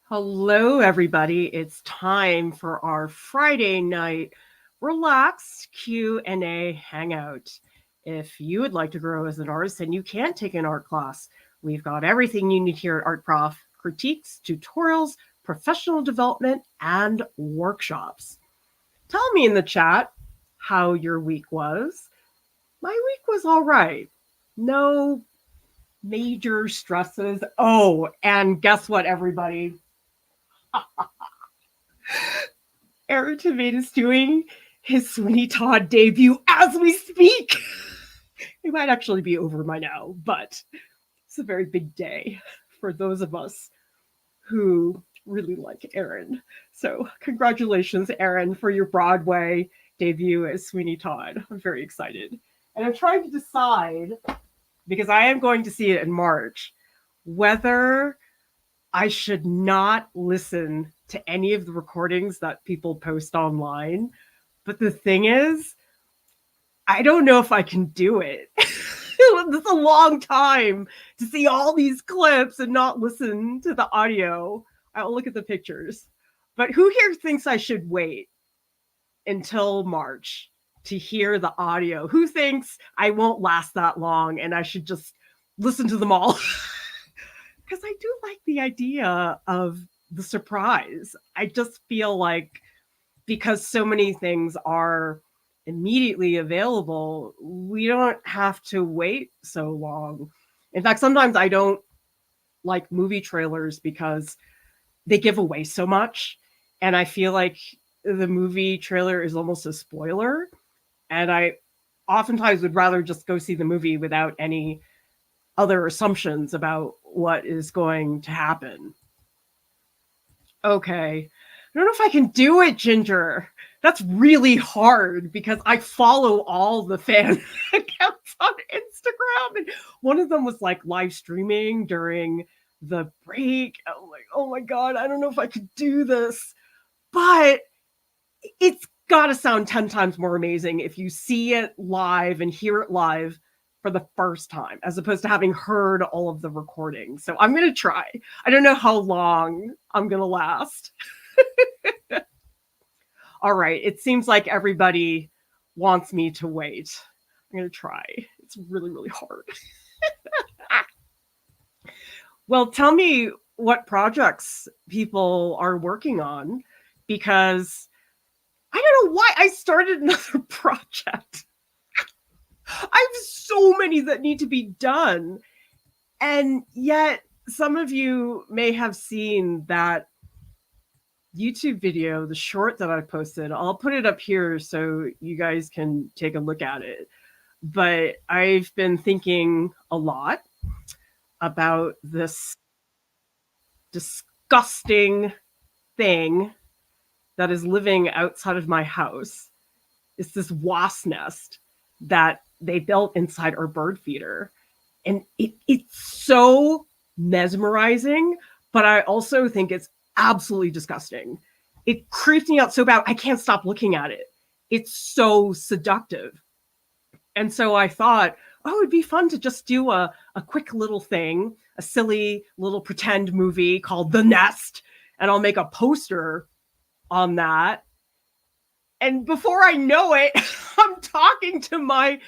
Hello, everybody. It's time for our Friday night relaxed Q&A hangout. If you would like to grow as an artist and you can't take an art class, we've got everything you need here at Art Prof: critiques, tutorials, professional development, and workshops. Tell me in the chat how your week was. My week was all right. No major stresses. Oh, and guess what, everybody? Aaron Tveit is doing his Sweeney Todd debut as we speak. It might actually be over by now, but it's a very big day for those of us who really like Aaron. So, congratulations, Aaron, for your Broadway debut as Sweeney Todd. I'm very excited. And I'm trying to decide, because I am going to see it in March, whether I should not listen to any of the recordings that people post online. But the thing is, I don't know if I can do it. It's a long time to see all these clips and not listen to the audio. I'll look at the pictures. But who here thinks I should wait until March to hear the audio? Who thinks I won't last that long and I should just listen to them all? Because I do like the idea of the surprise. I just feel like because so many things are immediately available, we don't have to wait so long. In fact, sometimes I don't like movie trailers because they give away so much. And I feel like the movie trailer is almost a spoiler. And I oftentimes would rather just go see the movie without any other assumptions about what is going to happen. Okay. I don't know if I can do it, Ginger. That's really hard because I follow all the fan accounts on Instagram. And one of them was like live streaming during the break. I'm like, oh my God, I don't know if I could do this. But it's got to sound 10 times more amazing if you see it live and hear it live for the first time, as opposed to having heard all of the recordings. So I'm going to try. I don't know how long I'm going to last. All right. It seems like everybody wants me to wait. I'm going to try. It's really, really hard. Well, tell me what projects people are working on, because I don't know why I started another project. I have so many that need to be done. And yet, some of you may have seen that YouTube video, the short that I posted. I'll put it up here so you guys can take a look at it. But I've been thinking a lot about this disgusting thing that is living outside of my house. It's this wasp nest that they built inside our bird feeder. And it's so mesmerizing, but I also think it's absolutely disgusting. It creeps me out so bad. I can't stop looking at it. It's so seductive. And so I thought, oh, it'd be fun to just do a quick little thing, a silly little pretend movie called The Nest. And I'll make a poster on that. And before I know it, I'm talking to my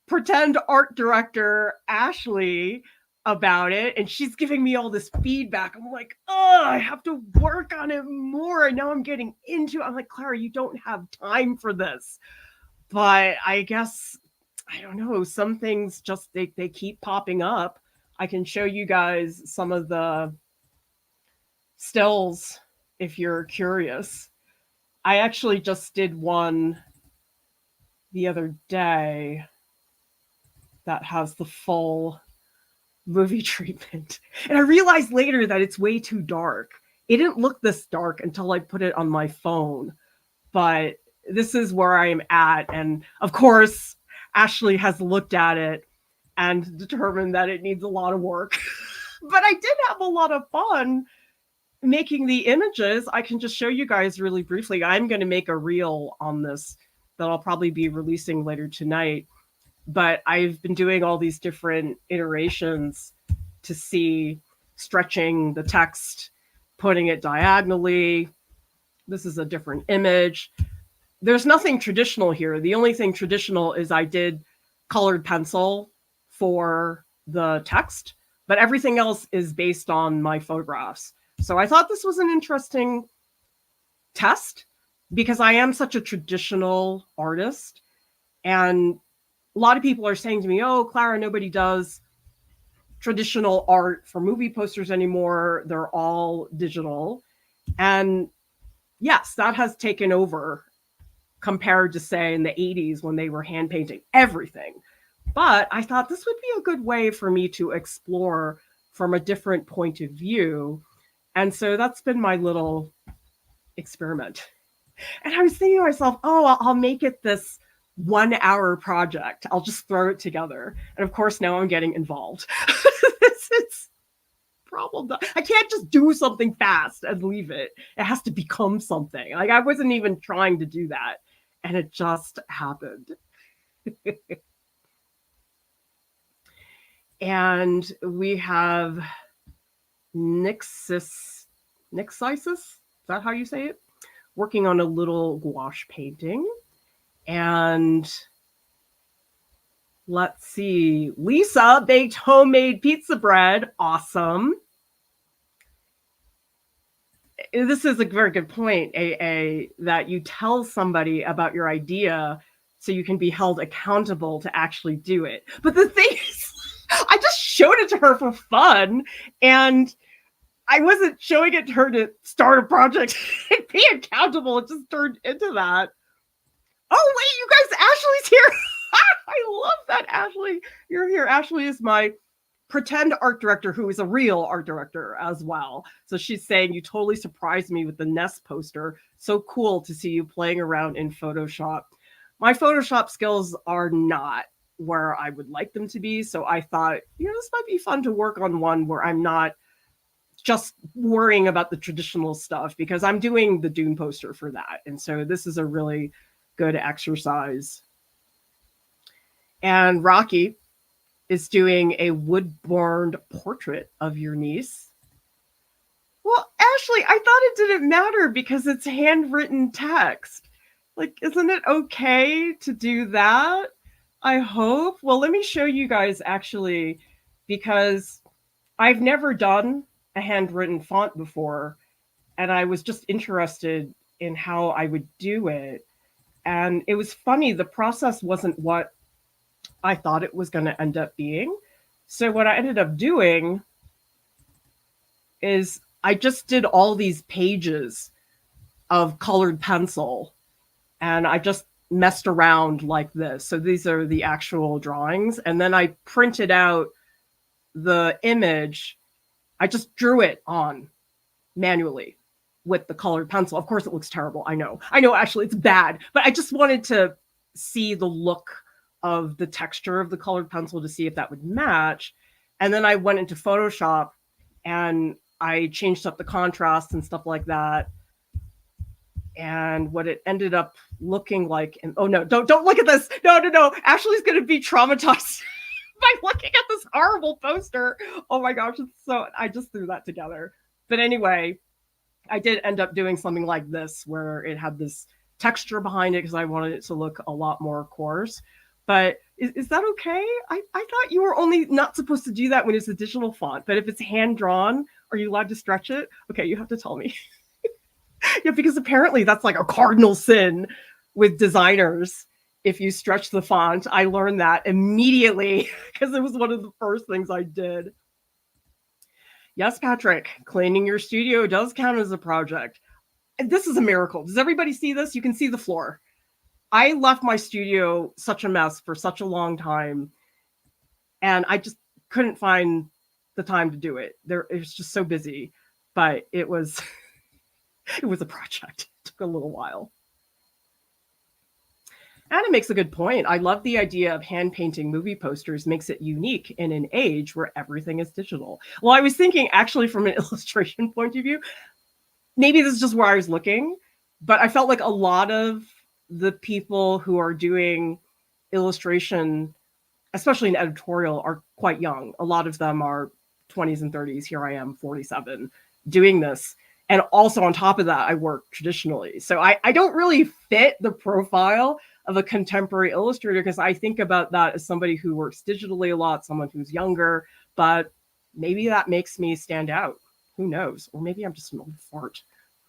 pretend art director, Ashley, about it. And she's giving me all this feedback. I'm like, oh, I have to work on it more. And now I'm getting into it. I'm like, Clara, you don't have time for this. But I guess, I don't know, some things just, they keep popping up. I can show you guys some of the stills if you're curious. I actually just did one the other day that has the full movie treatment. And I realized later that it's way too dark. It didn't look this dark until I put it on my phone. But this is where I am at. And of course, Ashley has looked at it and determined that it needs a lot of work. But I did have a lot of fun making the images. I can just show you guys really briefly. I'm going to make a reel on this that I'll probably be releasing later tonight. But I've been doing all these different iterations to see, stretching the text, putting it diagonally. This is a different image. There's nothing traditional here. The only thing traditional is I did colored pencil for the text, but everything else is based on my photographs. So I thought this was an interesting test because I am such a traditional artist. And a lot of people are saying to me, oh, Clara, nobody does traditional art for movie posters anymore. They're all digital. And yes, that has taken over compared to, say, in the 80s when they were hand painting everything. But I thought this would be a good way for me to explore from a different point of view. And so that's been my little experiment. And I was thinking to myself, oh, I'll make it this 1 hour project. I'll just throw it together. And of course, now I'm getting involved. It's problem. I can't just do something fast and leave it. It has to become something. Like I wasn't even trying to do that. And it just happened. And we have Nixis. Is that how you say it? Working on a little gouache painting. And let's see. Lisa baked homemade pizza bread. Awesome. This is a very good point, AA, that you tell somebody about your idea so you can be held accountable to actually do it. But the thing is, I just showed it to her for fun, and I wasn't showing it to her to start a project and be accountable. It just turned into that. Oh, wait, you guys, Ashley's here. I love that, Ashley. You're here. Ashley is my pretend art director who is a real art director as well. So she's saying, you totally surprised me with the Nest poster. So cool to see you playing around in Photoshop. My Photoshop skills are not where I would like them to be. So I thought, this might be fun to work on one where I'm not just worrying about the traditional stuff because I'm doing the Dune poster for that. And so this is a really good exercise. And Rocky is doing a wood-burned portrait of your niece. Well, Ashley, I thought it didn't matter because it's handwritten text. Like, isn't it okay to do that? I hope. Well, let me show you guys actually, because I've never done a handwritten font before, and I was just interested in how I would do it. And it was funny, the process wasn't what I thought it was going to end up being. So what I ended up doing is I just did all these pages of colored pencil and I just messed around like this. So these are the actual drawings. And then I printed out the image. I just drew it on manually with the colored pencil. Of course, it looks terrible. I know, actually, it's bad. But I just wanted to see the look of the texture of the colored pencil to see if that would match. And then I went into Photoshop and I changed up the contrast and stuff like that. And what it ended up looking like, and oh no, don't look at this. No. Ashley's going to be traumatized by looking at this horrible poster. Oh my gosh. I just threw that together. But anyway, I did end up doing something like this where it had this texture behind it because I wanted it to look a lot more coarse. But is that okay? I thought you were only not supposed to do that when it's a digital font. But if it's hand-drawn, are you allowed to stretch it? Okay, you have to tell me. Yeah, because apparently that's like a cardinal sin with designers. If you stretch the font, I learned that immediately because it was one of the first things I did. Yes, Patrick, cleaning your studio does count as a project. And this is a miracle. Does everybody see this? You can see the floor. I left my studio such a mess for such a long time, and I just couldn't find the time to do it. It was just so busy, but it was it was a project. It took a little while. And it makes a good point. I love the idea of hand painting movie posters makes it unique in an age where everything is digital. Well, I was thinking actually from an illustration point of view, maybe this is just where I was looking, but I felt like a lot of the people who are doing illustration, especially in editorial, are quite young. A lot of them are 20s and 30s. Here I am, 47, doing this. And also on top of that, I work traditionally. So I don't really fit the profile of a contemporary illustrator because I think about that as somebody who works digitally a lot, someone who's younger, but maybe that makes me stand out. Who knows? Or maybe I'm just an old fart.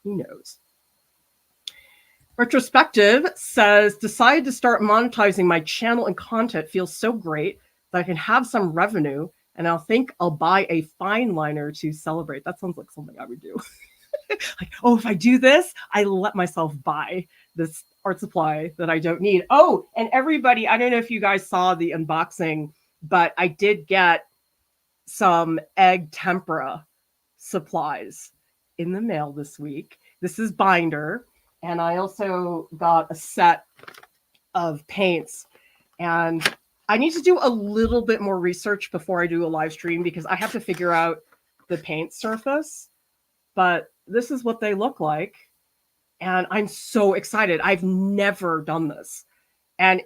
Who knows? Retrospective says, decided to start monetizing my channel and content feels so great that I can have some revenue, and I'll think I'll buy a fine liner to celebrate. That sounds like something I would do. Like, oh, if I do this, I let myself buy this art supply that I don't need. Oh, and everybody, I don't know if you guys saw the unboxing, but I did get some egg tempera supplies in the mail this week. This is binder. And I also got a set of paints. And I need to do a little bit more research before I do a live stream because I have to figure out the paint surface. But this is what they look like. And I'm so excited. I've never done this. And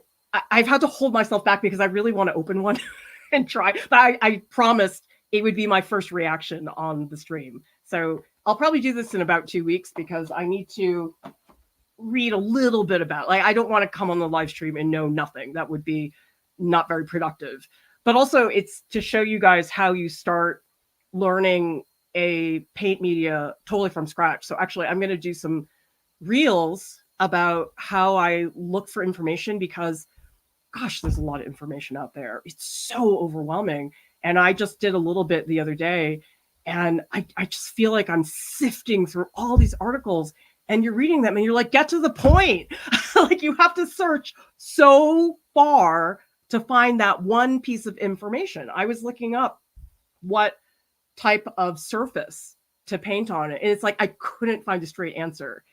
I've had to hold myself back because I really want to open one and try. But I promised it would be my first reaction on the stream. So I'll probably do this in about 2 weeks because I need to read a little bit about, like, I don't want to come on the live stream and know nothing. That would be not very productive. But also it's to show you guys how you start learning a paint media totally from scratch. So actually I'm going to do some reels about how I look for information because gosh, there's a lot of information out there. It's so overwhelming. And I just did a little bit the other day and I just feel like I'm sifting through all these articles and you're reading them and you're like, get to the point. Like you have to search so far to find that one piece of information. I was looking up what type of surface to paint on it. And it's like, I couldn't find a straight answer.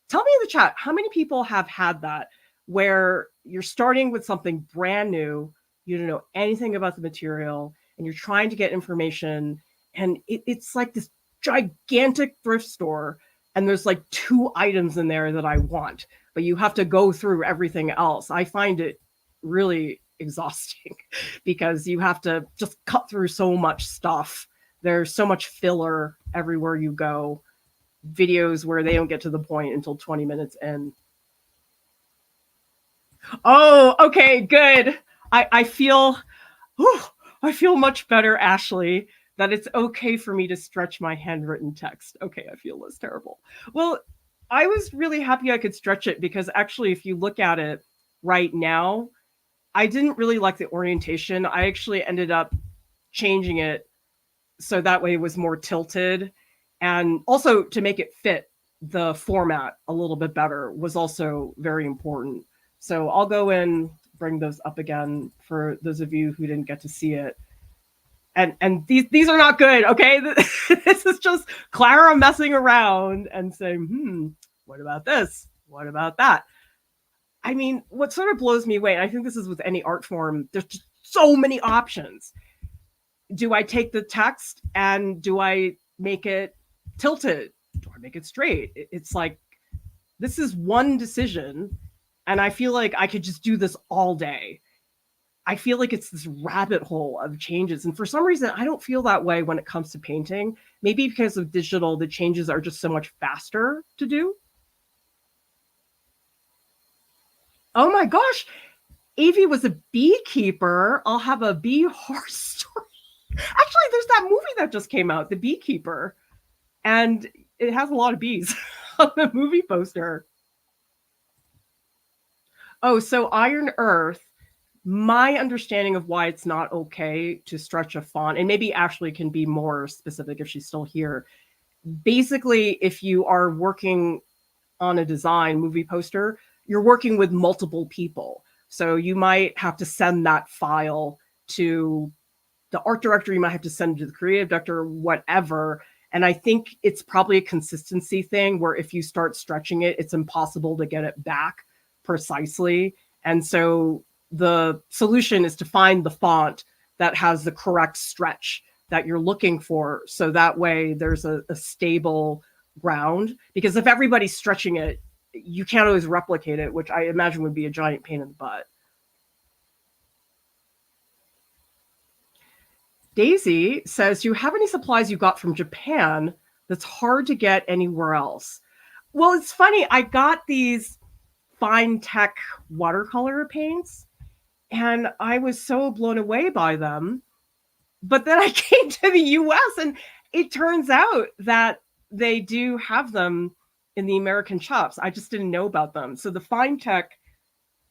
Tell me in the chat, how many people have had that where you're starting with something brand new, you don't know anything about the material, and you're trying to get information, and it's like this gigantic thrift store, and there's like 2 items in there that I want, but you have to go through everything else. I find it really exhausting because you have to just cut through so much stuff. There's so much filler everywhere you go. Videos where they don't get to the point until 20 minutes in. Oh, okay, good. I feel much better, Ashley, that it's okay for me to stretch my handwritten text. Okay, I feel less terrible. Well, I was really happy I could stretch it because actually, if you look at it right now, I didn't really like the orientation. I actually ended up changing it so that way it was more tilted. And also to make it fit the format a little bit better was also very important. So I'll go and bring those up again for those of you who didn't get to see it. And these are not good, okay? This is just Clara messing around and saying, what about this? What about that? I mean, what sort of blows me away, and I think this is with any art form, there's just so many options. Do I take the text and do I make it tilted? Do I make it straight? It's like, this is one decision, and I feel like I could just do this all day. I feel like it's this rabbit hole of changes. And for some reason, I don't feel that way when it comes to painting. Maybe because of digital, the changes are just so much faster to do. Oh my gosh, Avi was a beekeeper. I'll have a bee horror story. Actually, there's that movie that just came out, The Beekeeper, and it has a lot of bees on the movie poster. Oh, so Iron Earth, my understanding of why it's not okay to stretch a font, and maybe Ashley can be more specific if she's still here. Basically, if you are working on a design movie poster, you're working with multiple people. So you might have to send that file to the art director, you might have to send it to the creative director, whatever. And I think it's probably a consistency thing where if you start stretching it, it's impossible to get it back precisely. And so the solution is to find the font that has the correct stretch that you're looking for. So that way there's a stable ground, because if everybody's stretching it, you can't always replicate it, which I imagine would be a giant pain in the butt. Daisy says, do you have any supplies you got from Japan that's hard to get anywhere else. Well, it's funny. I got these fine tech watercolor paints and I was so blown away by them. But then I came to the US and it turns out that they do have them in the American shops. I just didn't know about them. So the fine tech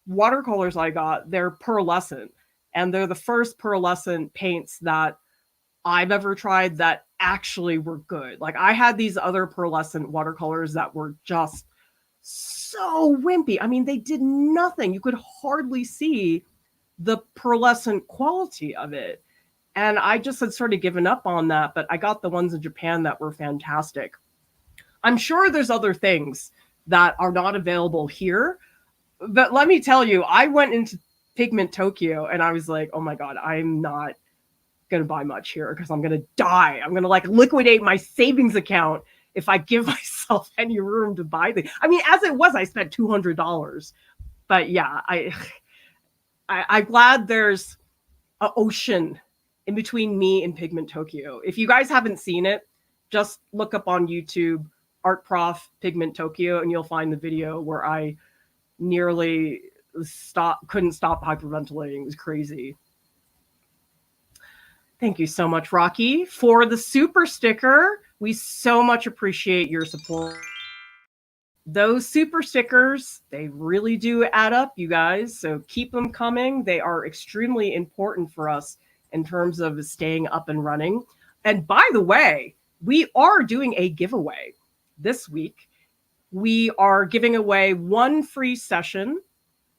watercolors I got, they're pearlescent. And they're the first pearlescent paints that I've ever tried that actually were good. Like I had these other pearlescent watercolors that were just so wimpy. I mean, they did nothing. You could hardly see the pearlescent quality of it. And I just had sort of given up on that, but I got the ones in Japan that were fantastic. I'm sure there's other things that are not available here, but let me tell you, I went into Pigment Tokyo and I was like, oh my God, I'm not going to buy much here because I'm going to die. I'm going to like liquidate my savings account if I give myself any room to buy things. I mean, as it was, I spent $200. But yeah, I'm glad there's an ocean in between me and Pigment Tokyo. If you guys haven't seen it, just look up on YouTube Art Prof Pigment Tokyo and you'll find the video where I nearly couldn't stop hyperventilating. It was crazy. Thank you so much, Rocky, for the super sticker. We so much appreciate your support. Those super stickers, they really do add up, you guys. So keep them coming. They are extremely important for us in terms of staying up and running. And by the way, we are doing a giveaway this week. We are giving away one free session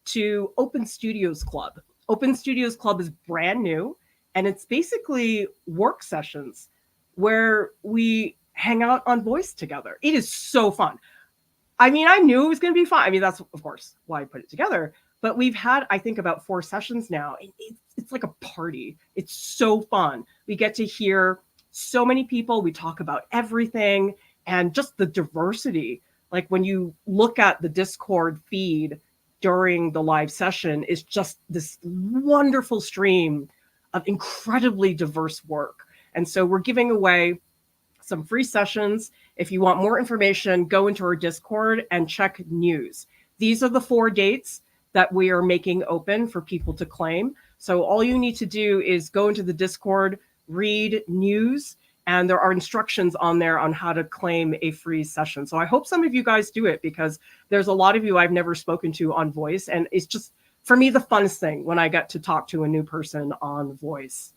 to Open Studios Club. Open Studios Club is brand new, and it's basically work sessions where we hang out on voice together. It is so fun. I mean, I knew it was going to be fun. I mean, that's, of course, why I put it together. But we've had, I think, about 4 sessions now. It's like a party. It's so fun. We get to hear so many people. We talk about everything and just the diversity. Like when you look at the Discord feed during the live session, it's just this wonderful stream of incredibly diverse work. And so we're giving away some free sessions. If you want more information, go into our Discord and check news. These are the 4 dates that we are making open for people to claim. So all you need to do is go into the Discord, read news, and there are instructions on there on how to claim a free session. So I hope some of you guys do it because there's a lot of you I've never spoken to on voice. And it's just, for me, the funnest thing when I get to talk to a new person on voice.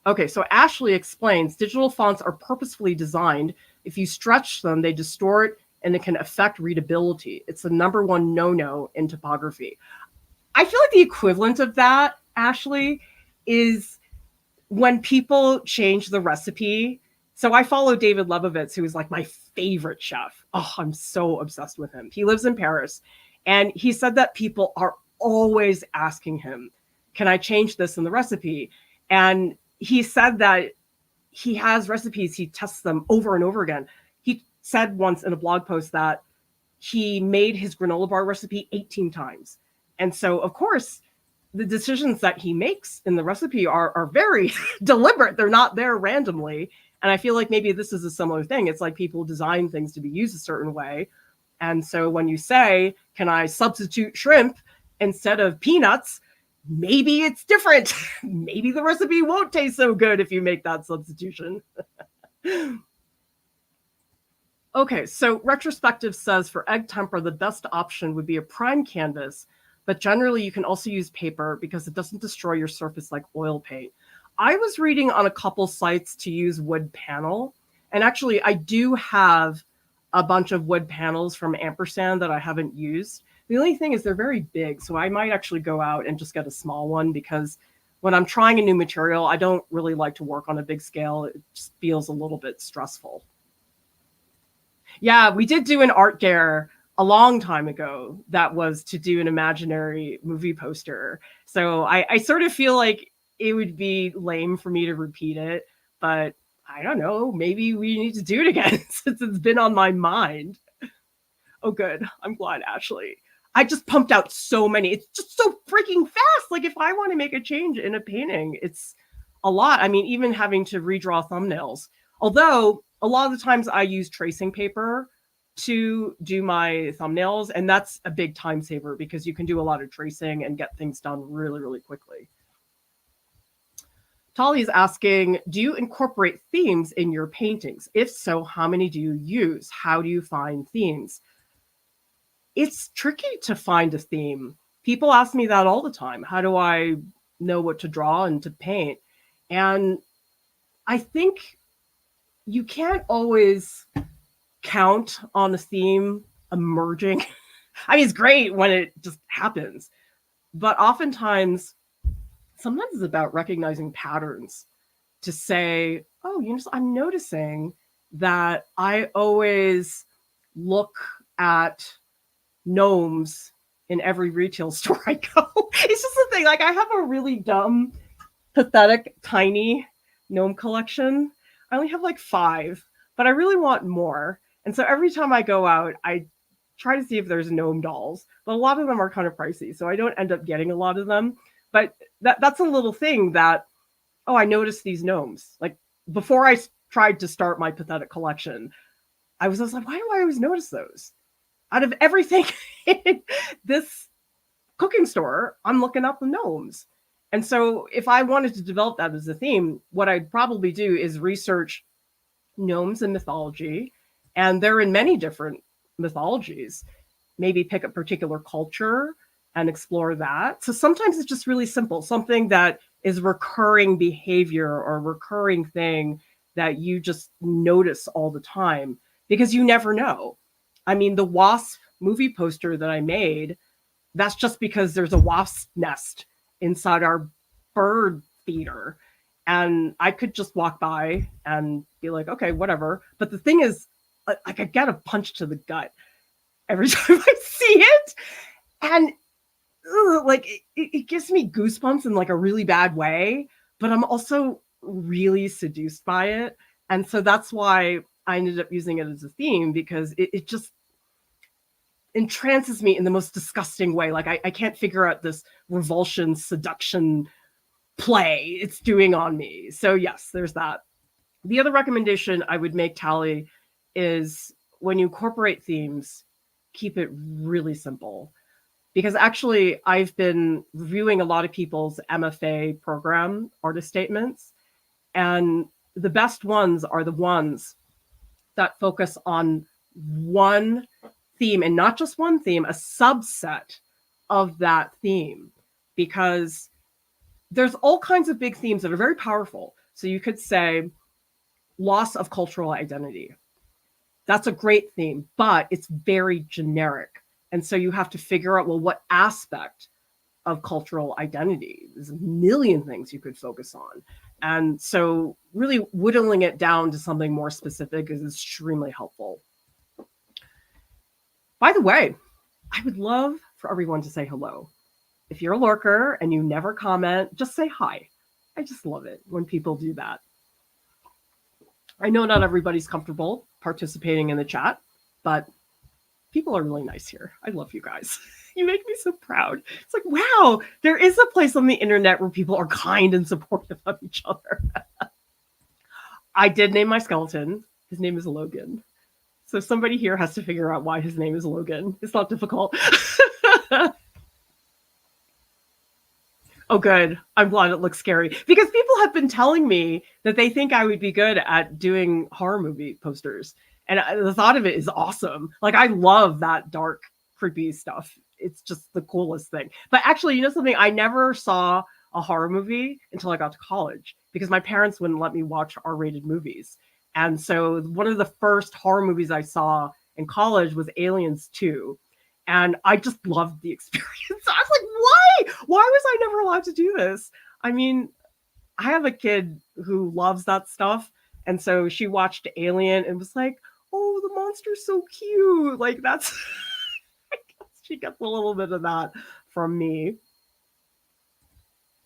Okay, so Ashley explains digital fonts are purposefully designed. If you stretch them, they distort and it can affect readability. It's the #1 no-no in typography. I feel like the equivalent of that, Ashley, is when people change the recipe. So I follow David Lebovitz, who is like my favorite chef. Oh, I'm so obsessed with him. He lives in Paris. And he said that people are always asking him, can I change this in the recipe? And he said that he has recipes, he tests them over and over again. He said once in a blog post that he made his granola bar recipe 18 times. And so, of course, the decisions that he makes in the recipe are very deliberate. They're not there randomly. And I feel like maybe this is a similar thing. It's like people design things to be used a certain way. And so when you say, can I substitute shrimp instead of peanuts? Maybe it's different. Maybe the recipe won't taste so good if you make that substitution. Okay, so Retrospective says for egg tempera, the best option would be a prime canvas, but generally you can also use paper because it doesn't destroy your surface like oil paint. I was reading on a couple sites to use wood panel, and actually I do have a bunch of wood panels from Ampersand that I haven't used. The only thing is they're very big, so I might actually go out and just get a small one because when I'm trying a new material, I don't really like to work on a big scale. It just feels a little bit stressful. Yeah, we did do an art dare a long time ago that was to do an imaginary movie poster. So I sort of feel like it would be lame for me to repeat it, but I don't know, maybe we need to do it again since it's been on my mind. Oh, good. I'm glad, Ashley. I just pumped out so many. It's just so freaking fast. Like if I want to make a change in a painting, it's a lot. I mean, even having to redraw thumbnails. Although a lot of the times I use tracing paper to do my thumbnails, and that's a big time saver because you can do a lot of tracing and get things done really, really quickly. Tali is asking, do you incorporate themes in your paintings? If so, how many do you use? How do you find themes? It's tricky to find a theme. People ask me that all the time. How do I know what to draw and to paint? And I think you can't always count on a theme emerging. I mean, it's great when it just happens, but oftentimes, sometimes it's about recognizing patterns to say, oh, you know, I'm noticing that I always look at gnomes in every retail store I go. It's just the thing. Like, I have a really dumb, pathetic, tiny gnome collection. I only have like 5, but I really want more. And so every time I go out, I try to see if there's gnome dolls, but a lot of them are kind of pricey, so I don't end up getting a lot of them. But that's a little thing that, oh, I noticed these gnomes. Like, before I tried to start my pathetic collection, I was like, why do I always notice those? Out of everything in this cooking store, I'm looking up the gnomes. And so if I wanted to develop that as a theme, what I'd probably do is research gnomes in mythology, and they're in many different mythologies. Maybe pick a particular culture and explore that. So sometimes it's just really simple, something that is recurring behavior or recurring thing that you just notice all the time, because you never know. I mean, the wasp movie poster that I made, that's just because there's a wasp nest inside our bird feeder. And I could just walk by and be like, okay, whatever. But the thing is, like, I get a punch to the gut every time I see it. And like, it gives me goosebumps in like a really bad way, but I'm also really seduced by it. And so that's why I ended up using it as a theme, because it just entrances me in the most disgusting way. Like, I can't figure out this revulsion, seduction play it's doing on me. So yes, there's that. The other recommendation I would make, Tally, is when you incorporate themes, keep it really simple. Because actually, I've been reviewing a lot of people's MFA program artist statements, and the best ones are the ones that focus on one theme, and not just one theme, a subset of that theme. Because there's all kinds of big themes that are very powerful. So you could say loss of cultural identity. That's a great theme, but it's very generic. And so you have to figure out, well, what aspect of cultural identity? There's a million things you could focus on. And so really whittling it down to something more specific is extremely helpful. By the way, I would love for everyone to say hello. If you're a lurker and you never comment, just say hi. I just love it when people do that. I know not everybody's comfortable participating in the chat, but people are really nice here. I love you guys. You make me so proud. It's like, wow, there is a place on the internet where people are kind and supportive of each other. I did name my skeleton. His name is Logan. So somebody here has to figure out why his name is Logan. It's not difficult. Oh, good. I'm glad it looks scary, because people have been telling me that they think I would be good at doing horror movie posters. And the thought of it is awesome. Like, I love that dark, creepy stuff. It's just the coolest thing. But actually, you know something? I never saw a horror movie until I got to college, because my parents wouldn't let me watch R-rated movies. And so one of the first horror movies I saw in college was Aliens 2. And I just loved the experience. I was like, why? Why was I never allowed to do this? I mean, I have a kid who loves that stuff. And so she watched Alien and was like, oh, the monster's so cute. Like, that's, I guess she gets a little bit of that from me.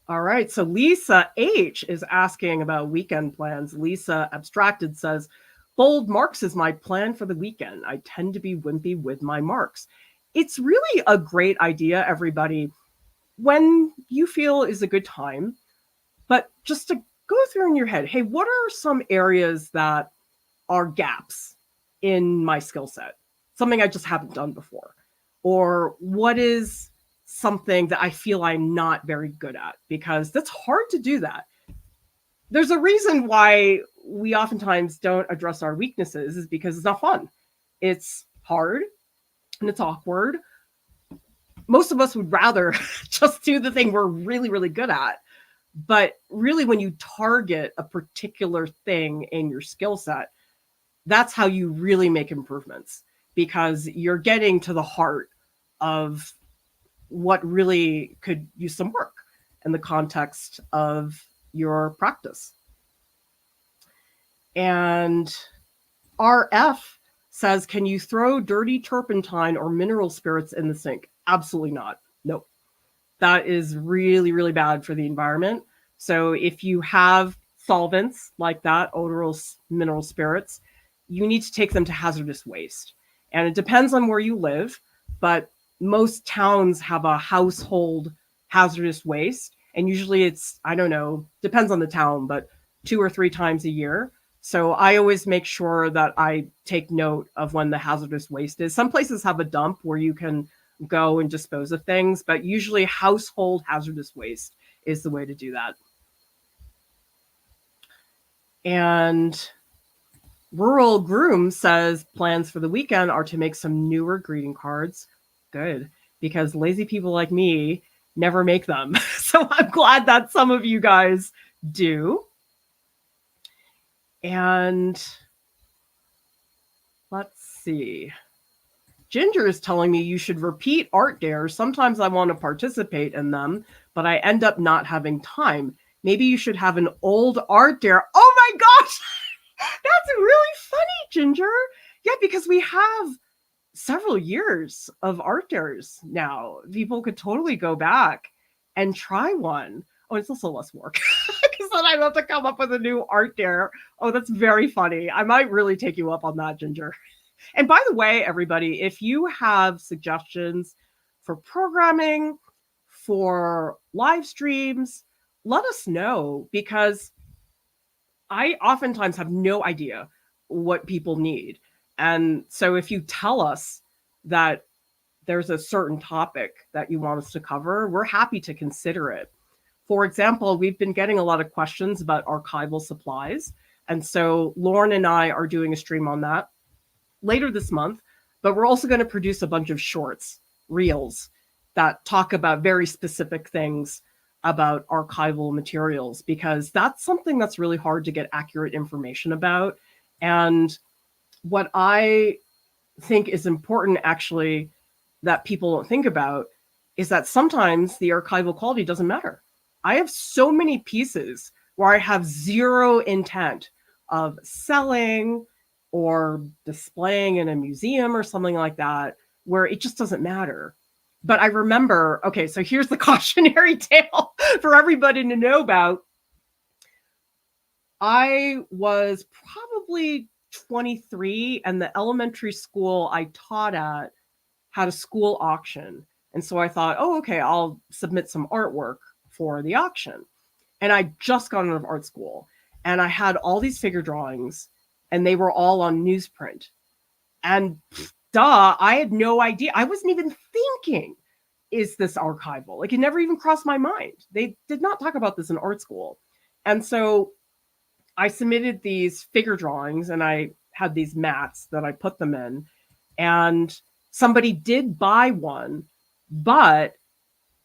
All right. So Lisa H is asking about weekend plans. Lisa Abstracted says, bold marks is my plan for the weekend. I tend to be wimpy with my marks. It's really a great idea, everybody, when you feel is a good time, but just to go through in your head, hey, what are some areas that are gaps in my skill set? Something I just haven't done before. Or what is something that I feel I'm not very good at? Because that's hard to do that. There's a reason why we oftentimes don't address our weaknesses, is because it's not fun. It's hard and it's awkward. Most of us would rather just do the thing we're really, really good at. But really, when you target a particular thing in your skill set, that's how you really make improvements, because you're getting to the heart of what really could use some work in the context of your practice. And RF says, can you throw dirty turpentine or mineral spirits in the sink? Absolutely not. Nope. That is really, really bad for the environment. So if you have solvents like that, odorless mineral spirits, you need to take them to hazardous waste. And it depends on where you live, but most towns have a household hazardous waste. And usually it's, I don't know, depends on the town, but 2 or 3 times a year. So I always make sure that I take note of when the hazardous waste is. Some places have a dump where you can go and dispose of things, but usually household hazardous waste is the way to do that. And Rural Groom says plans for the weekend are to make some newer greeting cards. Good, because lazy people like me never make them. So I'm glad that some of you guys do. And let's see. Ginger is telling me you should repeat art dares. Sometimes I want to participate in them, but I end up not having time. Maybe you should have an old art dare. Oh my gosh! That's really funny, Ginger. Yeah, because we have several years of art dares now. People could totally go back and try one. Oh, it's also less work because then I have to come up with a new art dare. Oh, that's very funny. I might really take you up on that, Ginger. And by the way, everybody, if you have suggestions for programming, for live streams, let us know, because I oftentimes have no idea what people need. And so if you tell us that there's a certain topic that you want us to cover, we're happy to consider it. For example, we've been getting a lot of questions about archival supplies. And so Lauren and I are doing a stream on that later this month, but we're also going to produce a bunch of shorts, reels, that talk about very specific things about archival materials, because that's something that's really hard to get accurate information about. And what I think is important, actually, that people don't think about is that sometimes the archival quality doesn't matter. I have so many pieces where I have zero intent of selling or displaying in a museum or something like that, where it just doesn't matter. But I remember, okay, so here's the cautionary tale for everybody to know about. I was probably 23, and the elementary school I taught at had a school auction. And so I thought, oh, okay, I'll submit some artwork for the auction. And I just got out of art school, and I had all these figure drawings, and they were all on newsprint. And I had no idea. I wasn't even thinking, is this archival? Like, it never even crossed my mind. They did not talk about this in art school. And so I submitted these figure drawings, and I had these mats that I put them in, and somebody did buy one, but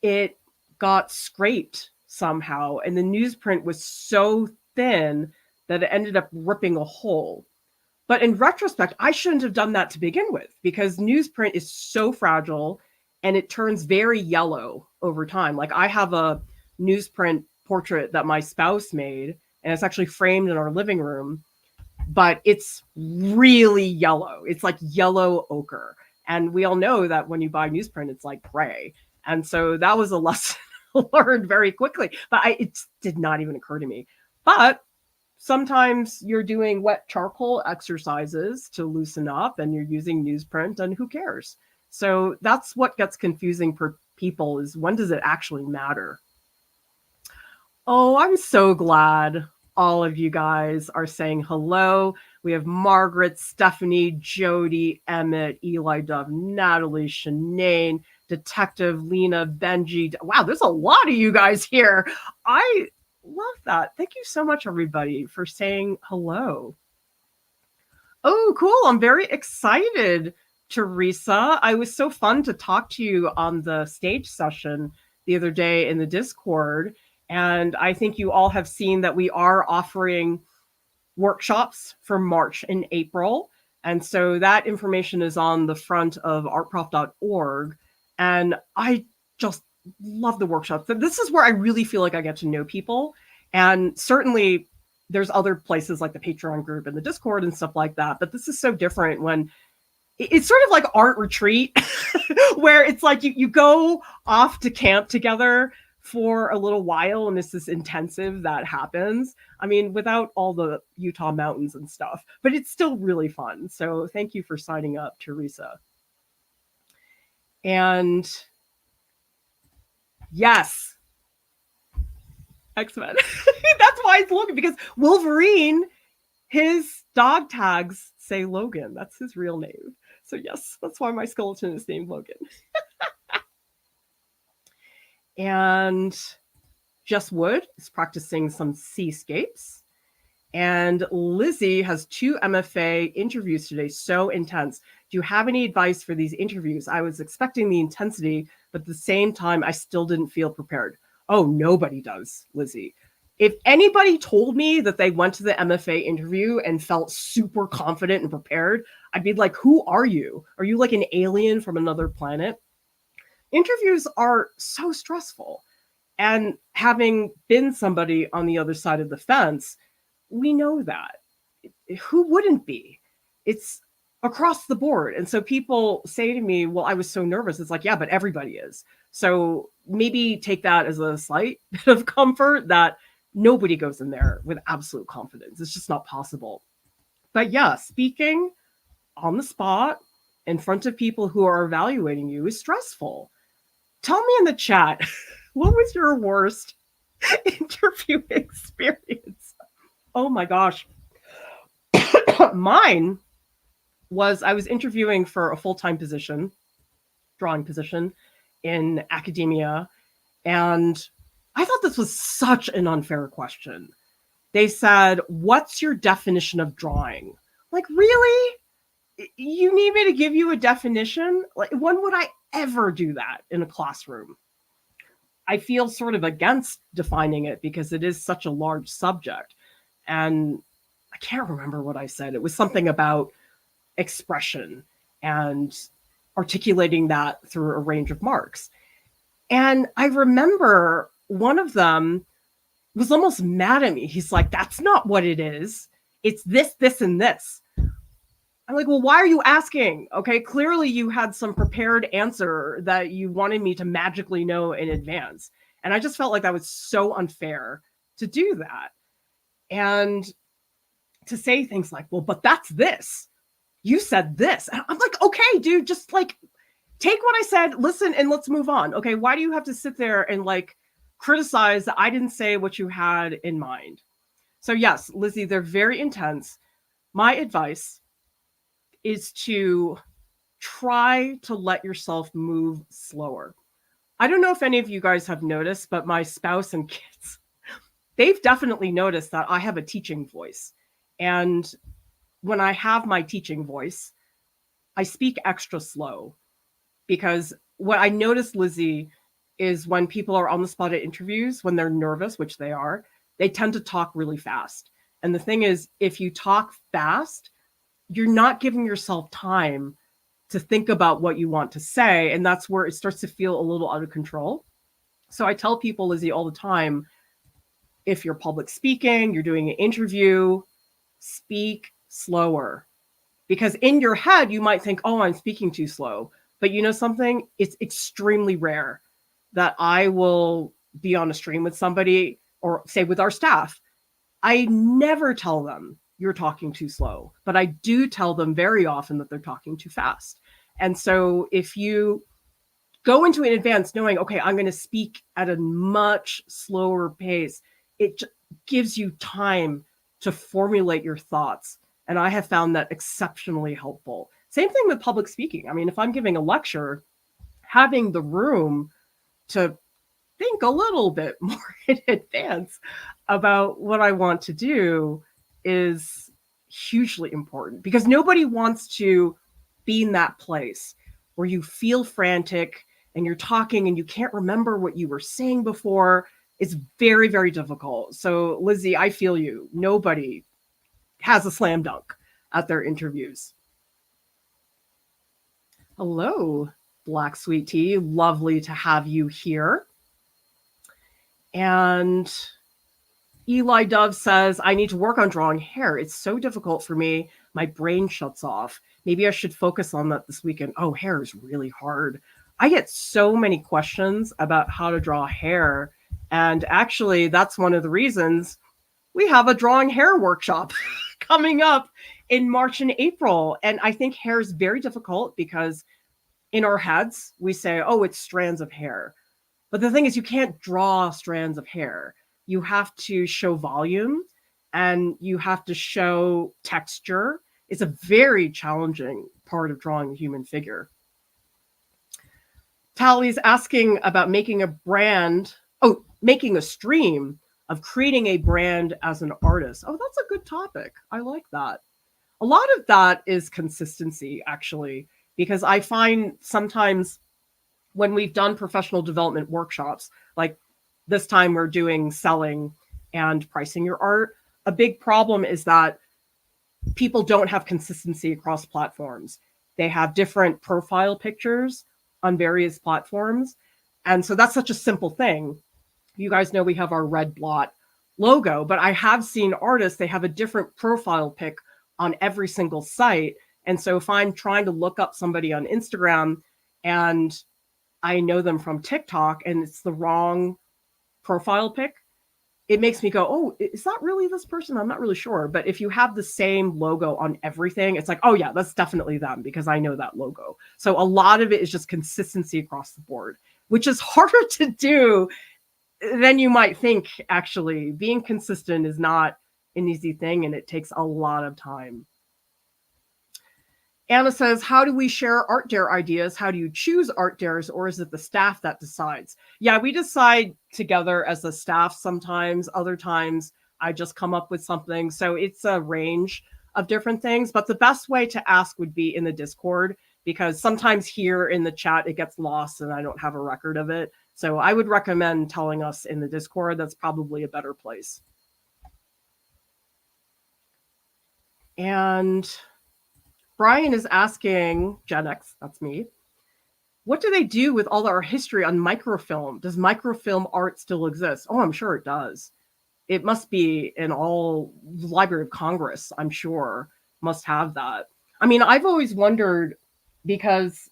it got scraped somehow, and the newsprint was so thin that it ended up ripping a hole. But in retrospect, I shouldn't have done that to begin with, because newsprint is so fragile and it turns very yellow over time. Like, I have a newsprint portrait that my spouse made, and it's actually framed in our living room, but it's really yellow. It's like yellow ochre. And we all know that when you buy newsprint, it's like gray. And so that was a lesson learned very quickly, but it did not even occur to me. But sometimes you're doing wet charcoal exercises to loosen up, and you're using newsprint, and who cares? So that's what gets confusing for people, is when does it actually matter? Oh, I'm so glad all of you guys are saying hello. We have Margaret, Stephanie, Jody, Emmett, Eli Dove, Natalie, Shanae, Detective Lena, Benji. Wow, there's a lot of you guys here. I love that. Thank you so much, everybody, for saying hello. Oh, cool. I'm very excited, Teresa. I was so fun to talk to you on the stage session the other day in the Discord. And I think you all have seen that we are offering workshops for March and April. And so that information is on the front of artprof.org. And I just love the workshops. This is where I really feel like I get to know people. And certainly there's other places like the Patreon group and the Discord and stuff like that. But this is so different when it's sort of like art retreat where it's like you go off to camp together for a little while and this intensive that happens. I mean, without all the Utah mountains and stuff, but it's still really fun. So thank you for signing up, Teresa. And yes, X-Men. That's why it's Logan, because Wolverine, his dog tags say Logan. That's his real name. So yes, that's why my skeleton is named Logan. And Jess Wood is practicing some seascapes. And Lizzie has 2 MFA interviews today, so intense. Do you have any advice for these interviews? I was expecting the intensity, but at the same time, I still didn't feel prepared. Oh, nobody does, Lizzie. If anybody told me that they went to the MFA interview and felt super confident and prepared, I'd be like, who are you? Are you like an alien from another planet? Interviews are so stressful. And having been somebody on the other side of the fence, we know that. Who wouldn't be? It's across the board. And so people say to me, well, I was so nervous. It's like, yeah, but everybody is. So maybe take that as a slight bit of comfort that nobody goes in there with absolute confidence. It's just not possible. But yeah, speaking on the spot in front of people who are evaluating you is stressful. Tell me in the chat, what was your worst interview experience? Oh my gosh. Mine was I was interviewing for a full-time position, drawing position in academia, and I thought this was such an unfair question. They said, what's your definition of drawing? Like, really? You need me to give you a definition? Like, when would I ever do that in a classroom? I feel sort of against defining it because it is such a large subject. And I can't remember what I said. It was something about expression and articulating that through a range of marks. And I remember one of them was almost mad at me. He's like, that's not what it is. It's this, this, and this. I'm like, well, why are you asking? Okay, clearly you had some prepared answer that you wanted me to magically know in advance. And I just felt like that was so unfair to do that. And to say things like, well, but that's this. You said this. And I'm like, okay, dude, just like take what I said, listen, and let's move on. Okay, why do you have to sit there and like criticize that I didn't say what you had in mind? So yes, Lizzie, they're very intense. My advice is to try to let yourself move slower. I don't know if any of you guys have noticed, but my spouse and kids, they've definitely noticed that I have a teaching voice. And when I have my teaching voice, I speak extra slow because what I noticed, Lizzie, is when people are on the spot at interviews, when they're nervous, which they are, they tend to talk really fast. And the thing is, if you talk fast, you're not giving yourself time to think about what you want to say. And that's where it starts to feel a little out of control. So I tell people, Lizzie, all the time, if you're public speaking, you're doing an interview, speak slower. Because in your head, you might think, oh, I'm speaking too slow. But you know something? It's extremely rare that I will be on a stream with somebody or say with our staff. I never tell them you're talking too slow, but I do tell them very often that they're talking too fast. And so if you go into it in advance knowing, okay, I'm going to speak at a much slower pace, it gives you time to formulate your thoughts. And I have found that exceptionally helpful. Same thing with public speaking. I mean, if I'm giving a lecture, having the room to think a little bit more in advance about what I want to do is hugely important, because nobody wants to be in that place where you feel frantic and you're talking and you can't remember what you were saying before. It's very, very difficult. So, Lizzie, I feel you. Nobody has a slam dunk at their interviews. Hello, Black Sweet Tea. Lovely to have you here. And Eli Dove says, I need to work on drawing hair. It's so difficult for me. My brain shuts off. Maybe I should focus on that this weekend. Oh, hair is really hard. I get so many questions about how to draw hair. And actually, that's one of the reasons we have a drawing hair workshop coming up in March and April. And I think hair is very difficult because in our heads, we say, oh, it's strands of hair. But the thing is, you can't draw strands of hair. You have to show volume and you have to show texture. It's a very challenging part of drawing a human figure. Tally's asking about making a brand, making a stream of creating a brand as an artist. Oh, that's a good topic. I like that. A lot of that is consistency, actually, because I find sometimes when we've done professional development workshops, like this time we're doing selling and pricing your art, a big problem is that people don't have consistency across platforms. They have different profile pictures on various platforms. And so that's such a simple thing. You guys know we have our red blot logo, but I have seen artists, they have a different profile pic on every single site. And so if I'm trying to look up somebody on Instagram and I know them from TikTok and it's the wrong profile pic, it makes me go, oh, is that really this person? I'm not really sure. But if you have the same logo on everything, it's like, oh yeah, that's definitely them because I know that logo. So a lot of it is just consistency across the board, which is harder to do than you might think. Actually, being consistent is not an easy thing and it takes a lot of time. Anna says, how do we share art dare ideas? How do you choose art dares, or is it the staff that decides? Yeah, we decide together as a staff sometimes. Other times I just come up with something. So it's a range of different things. But the best way to ask would be in the Discord, because sometimes here in the chat it gets lost and I don't have a record of it. So I would recommend telling us in the Discord. That's probably a better place. And Brian is asking, Gen X, that's me, what do they do with all our history on microfilm? Does microfilm art still exist? Oh, I'm sure it does. It must be in all Library of Congress, I'm sure, must have that. I mean, I've always wondered, because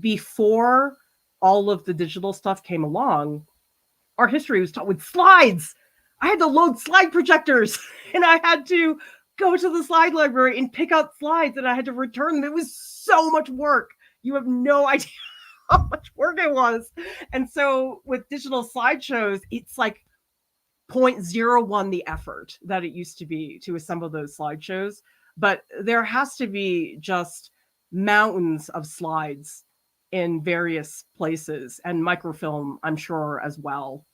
before all of the digital stuff came along, our history was taught with slides. I had to load slide projectors and I had to go to the slide library and pick out slides and I had to return them. It was so much work. You have no idea how much work it was. And so with digital slideshows, it's like 0.01 the effort that it used to be to assemble those slideshows. But there has to be just mountains of slides in various places, and microfilm, I'm sure, as well.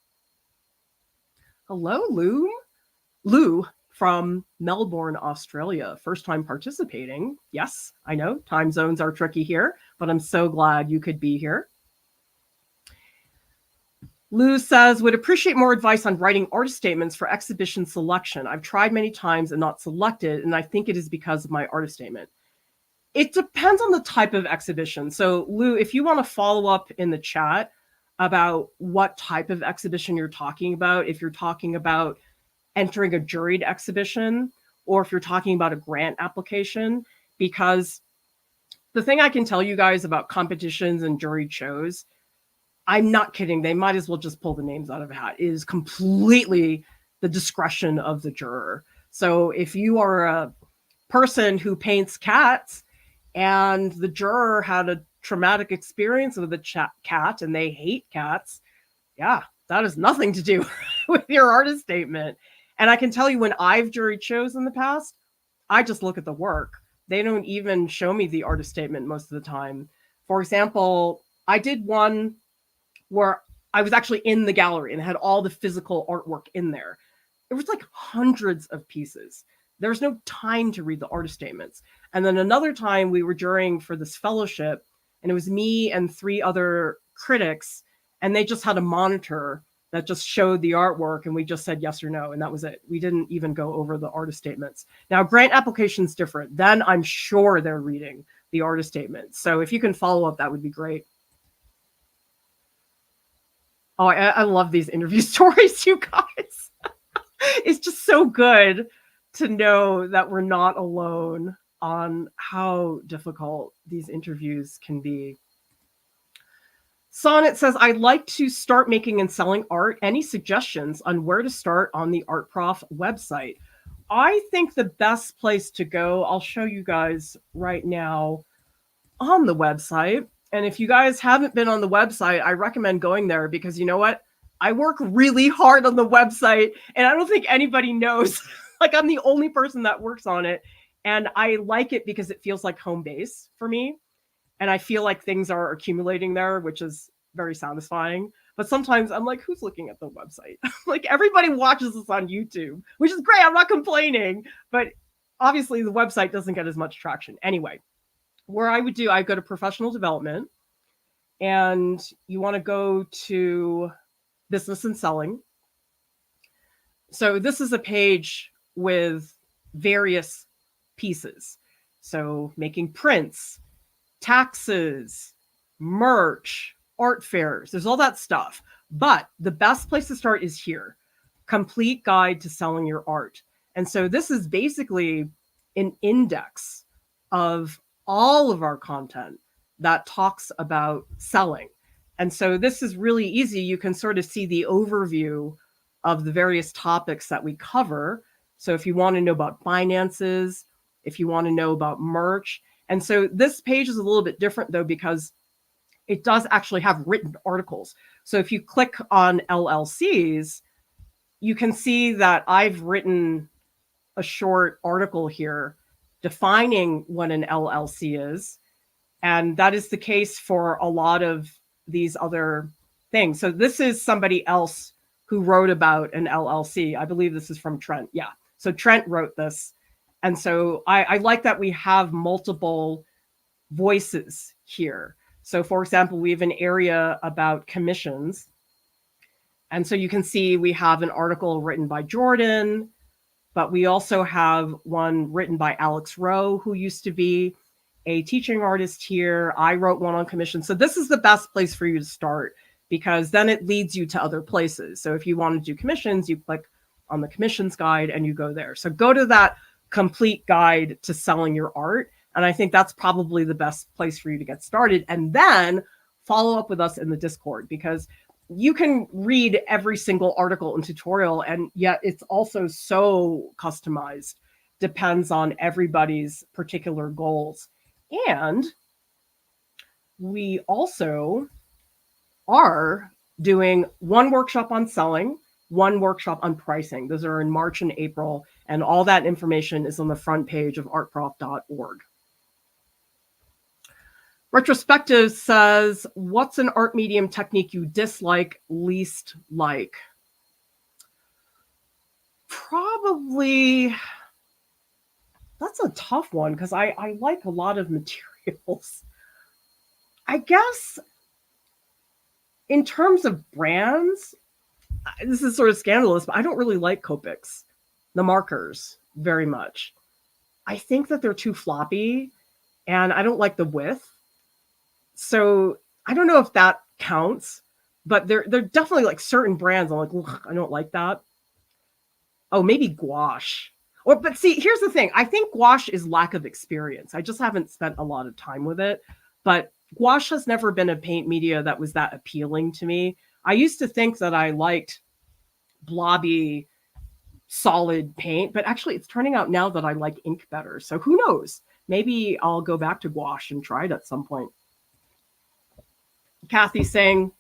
Hello, Lou. Lou from Melbourne, Australia. First time participating. Yes, I know time zones are tricky here, but I'm so glad you could be here. Lou says, would appreciate more advice on writing artist statements for exhibition selection. I've tried many times and not selected, and I think it is because of my artist statement. It depends on the type of exhibition. So, Lou, if you want to follow up in the chat about what type of exhibition you're talking about, if you're talking about entering a juried exhibition, or if you're talking about a grant application, because the thing I can tell you guys about competitions and juried shows, I'm not kidding, they might as well just pull the names out of a hat. It is completely the discretion of the juror. So if you are a person who paints cats and the juror had a traumatic experience with a cat and they hate cats, yeah, that has nothing to do with your artist statement. And I can tell you when I've jury chose in the past, I just look at the work. They don't even show me the artist statement most of the time. For example, I did one where I was actually in the gallery and had all the physical artwork in there. It was like hundreds of pieces. There was no time to read the artist statements. And then another time we were jurying for this fellowship, and it was me and 3 other critics, and they just had a monitor that just showed the artwork, and we just said yes or no, and that was it. We didn't even go over the artist statements. Now, grant application's different. Then I'm sure they're reading the artist statements. So if you can follow up, that would be great. Oh, I love these interview stories, you guys. It's just so good to know that we're not alone on how difficult these interviews can be. Sonnet says, I'd like to start making and selling art. Any suggestions on where to start on the Art Prof website? I think the best place to go, I'll show you guys right now on the website. And if you guys haven't been on the website, I recommend going there because you know what? I work really hard on the website and I don't think anybody knows. Like I'm the only person that works on it. And I like it because it feels like home base for me. And I feel like things are accumulating there, which is very satisfying. But sometimes I'm like, who's looking at the website? Like everybody watches this on YouTube, which is great. I'm not complaining. But obviously the website doesn't get as much traction. Anyway, where I go to professional development, and you want to go to business and selling. So this is a page with various pieces. So making prints, taxes, merch, art fairs, there's all that stuff. But the best place to start is here, Complete Guide to Selling Your Art. And so this is basically an index of all of our content that talks about selling. And so this is really easy. You can sort of see the overview of the various topics that we cover. So if you want to know about finances, if you want to know about merch. And so this page is a little bit different though, because it does actually have written articles. So if you click on LLCs, you can see that I've written a short article here defining what an LLC is. And that is the case for a lot of these other things. So this is somebody else who wrote about an LLC. I believe this is from Trent. Yeah. So Trent wrote this. And so I like that we have multiple voices here. So for example, we have an area about commissions. And so you can see we have an article written by Jordan, but we also have one written by Alex Rowe, who used to be a teaching artist here. I wrote one on commission. So this is the best place for you to start because then it leads you to other places. So if you want to do commissions, you click on the commissions guide and you go there. So go to that Complete Guide to Selling Your Art. And I think that's probably the best place for you to get started. And then follow up with us in the Discord because you can read every single article and tutorial, and yet it's also so customized, depends on everybody's particular goals. And we also are doing one workshop on selling, one workshop on pricing. Those are in March and April, and all that information is on the front page of artprof.org. Retrospective says, what's an art medium technique you dislike, least like? Probably, that's a tough one because I like a lot of materials. I guess in terms of brands, this is sort of scandalous, but I don't really like Copics, the markers, very much. I think that they're too floppy and I don't like the width. So I don't know if that counts, but they're definitely like certain brands. I'm like, I don't like that. Oh, maybe gouache. But see, here's the thing. I think gouache is lack of experience. I just haven't spent a lot of time with it. But gouache has never been a paint media that was that appealing to me. I used to think that I liked blobby, solid paint, but actually it's turning out now that I like ink better. So who knows? Maybe I'll go back to gouache and try it at some point. Kathy's saying,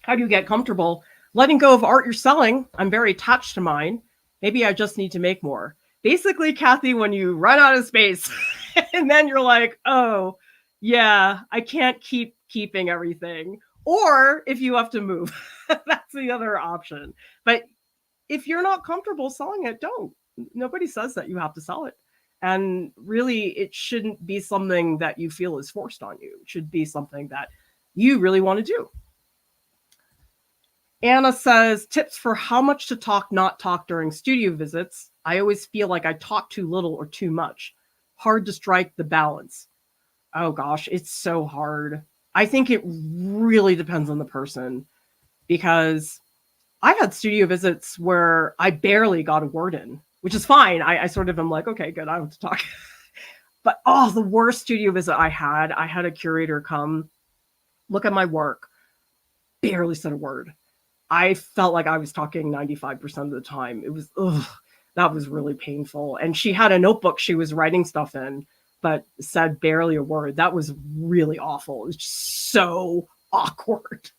how do you get comfortable letting go of art you're selling. I'm very attached to mine. Maybe I just need to make more. Basically, Kathy, when you run out of space and then you're like, oh, yeah, I can't keep keeping everything. Or if you have to move, that's the other option. But if you're not comfortable selling it, don't. Nobody says that you have to sell it. And really, it shouldn't be something that you feel is forced on you. It should be something that you really want to do. Anna says, tips for how much to talk, not talk during studio visits. I always feel like I talk too little or too much. Hard to strike the balance. Oh gosh, it's so hard. I think it really depends on the person, because I've had studio visits where I barely got a word in, which is fine. I sort of am like, okay, good, I don't have to talk. But the worst studio visit I had a curator come, look at my work, barely said a word. I felt like I was talking 95% of the time. It was, that was really painful. And she had a notebook she was writing stuff in, but said barely a word. That was really awful. It was just so awkward.